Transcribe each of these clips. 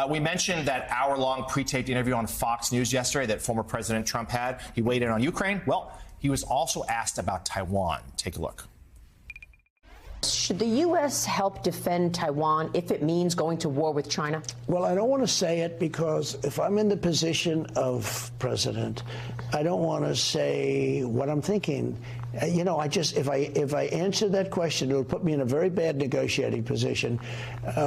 We mentioned that hour-long pre-taped interview on Fox News yesterday that former President Trump had. He weighed in on Ukraine. Well, he was also asked about Taiwan. Take a look. Should the U.S. help defend Taiwan if it means going to war with China? Well, I don't want to say it because if I'm in the position of president, I don't want to say what I'm thinking. You know, if I answer that question, it'll put me in a very bad negotiating position.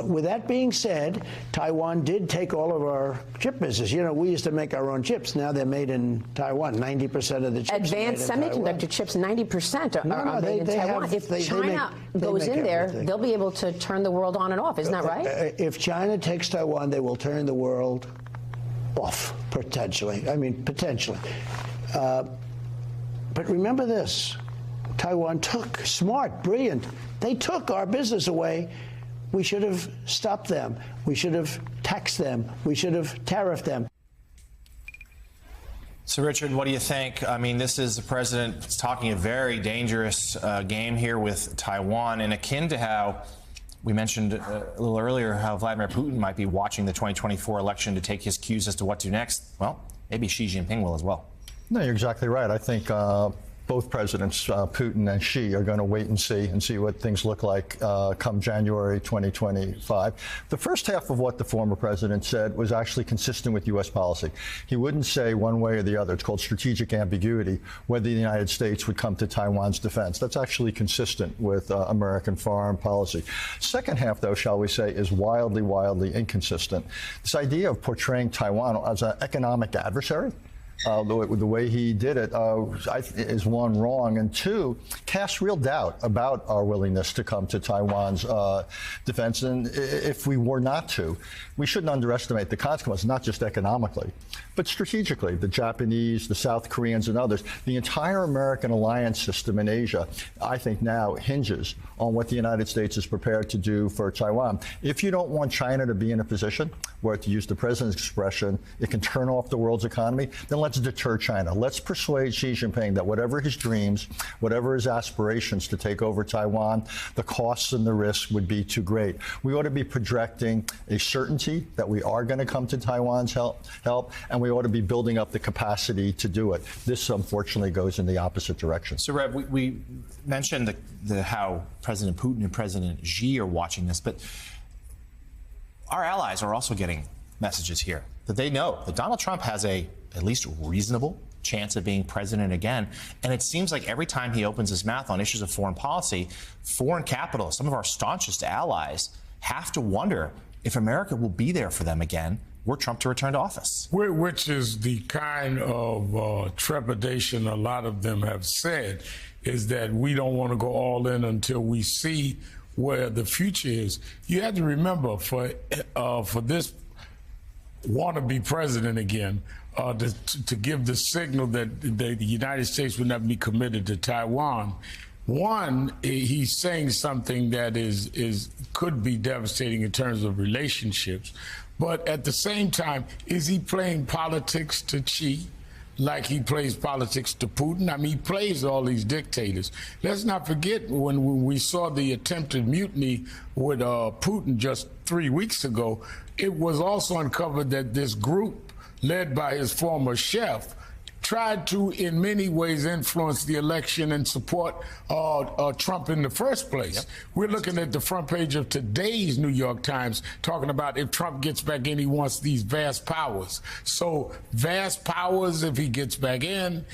With that being said, Taiwan did take all of our chip business. You know, we used to make our own chips. Now they're made in Taiwan. 90% of the chips advanced are made in semiconductor Taiwan. chips, 90% are made in Taiwan. If China goes in there, they'll be able to turn the world on and off. Isn't that right? If China takes Taiwan, they will turn the world off, potentially. I mean, potentially. But remember this, Taiwan took, smart, brilliant, they took our business away. We should have stopped them. We should have taxed them. We should have tariffed them. So, Richard, what do you think? I mean, this is the president talking a very dangerous game here with Taiwan, and akin to how we mentioned a little earlier how Vladimir Putin might be watching the 2024 election to take his cues as to what to do next. Well, maybe Xi Jinping will as well. No, you're exactly right. I think both presidents, Putin and Xi, are going to wait and see what things look like come January 2025. The first half of what the former president said was actually consistent with U.S. policy. He wouldn't say one way or the other. It's called strategic ambiguity, whether the United States would come to Taiwan's defense. That's actually consistent with American foreign policy. Second half, though, shall we say, is wildly, wildly inconsistent. This idea of portraying Taiwan as an economic adversary, the way he did it is one, wrong, and two, casts real doubt about our willingness to come to Taiwan's defense. And if we were not to, we shouldn't underestimate the consequences, not just economically, but strategically. The Japanese, the South Koreans, and others, the entire American alliance system in Asia, I think now hinges on what the United States is prepared to do for Taiwan. If you don't want China to be in a position where, to use the president's expression, it can turn off the world's economy, then let's deter China. Let's persuade Xi Jinping that whatever his dreams, whatever his aspirations to take over Taiwan, the costs and the risks would be too great. We ought to be projecting a certainty that we are going to come to Taiwan's help, and we ought to be building up the capacity to do it. This, unfortunately, goes in the opposite direction. So, Rev, we mentioned how President Putin and President Xi are watching this, but our allies are also getting messages here that they know that Donald Trump has a at least reasonable chance of being president again. And it seems like every time he opens his mouth on issues of foreign policy, foreign capital, some of our staunchest allies have to wonder if America will be there for them again were Trump to return to office. Which is the kind of trepidation a lot of them have said, is that we don't want to go all in until we see where the future is. You have to remember, for this wannabe president again, to give the signal that the United States would not be committed to Taiwan. One, he's saying something that could be devastating in terms of relationships, but at the same time, is he playing politics to Xi like he plays politics to Putin? I mean, he plays all these dictators. Let's not forget when we saw the attempted mutiny with Putin just 3 weeks ago, it was also uncovered that this group led by his former chef tried to, in many ways, influence the election and support Trump in the first place. Yep. We're looking at the front page of today's New York Times talking about if Trump gets back in, he wants these vast powers. So vast powers, if he gets back in,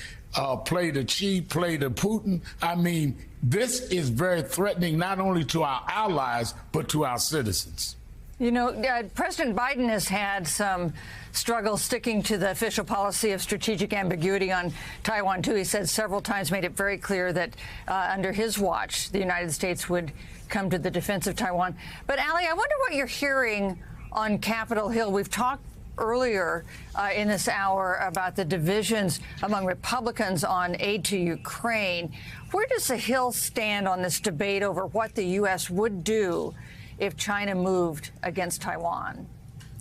play to Xi, play to Putin. I mean, this is very threatening not only to our allies, but to our citizens. You know, President Biden has had some struggle sticking to the official policy of strategic ambiguity on Taiwan, too. He said several times, made it very clear that under his watch, the United States would come to the defense of Taiwan. But, Ali, I wonder what you're hearing on Capitol Hill. We've talked earlier in this hour about the divisions among Republicans on aid to Ukraine. Where does the Hill stand on this debate over what the U.S. would do if China moved against Taiwan?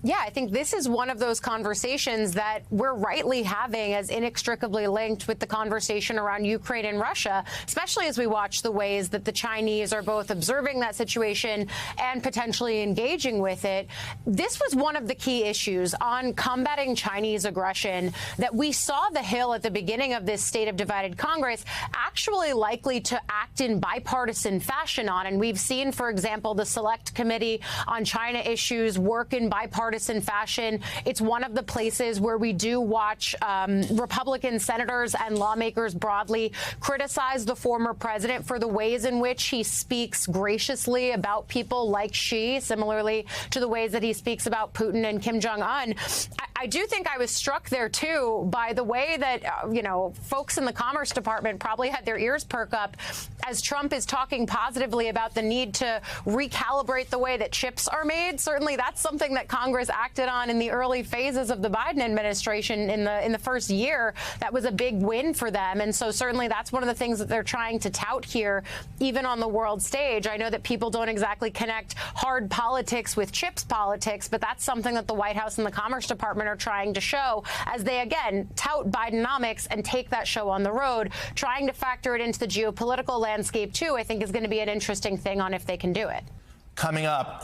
Yeah, I think this is one of those conversations that we're rightly having as inextricably linked with the conversation around Ukraine and Russia, especially as we watch the ways that the Chinese are both observing that situation and potentially engaging with it. This was one of the key issues on combating Chinese aggression that we saw the Hill at the beginning of this State of Divided Congress actually likely to act in bipartisan fashion on. And we've seen, for example, the Select Committee on China issues work in bipartisan fashion. It's one of the places where we do watch Republican senators and lawmakers broadly criticize the former president for the ways in which he speaks graciously about people like Xi, similarly to the ways that he speaks about Putin and Kim Jong-un. I do think I was struck there, too, by the way that, folks in the Commerce Department probably had their ears perk up as Trump is talking positively about the need to recalibrate the way that chips are made. Certainly that's something that Congress acted on in the early phases of the Biden administration in the first year. That was a big win for them. And so certainly that's one of the things that they're trying to tout here, even on the world stage. I know that people don't exactly connect hard politics with chips politics, but that's something that the White House and the Commerce Department are trying to show as they, again, tout Bidenomics and take that show on the road. Trying to factor it into the geopolitical landscape, too, I think is going to be an interesting thing on if they can do it. Coming up.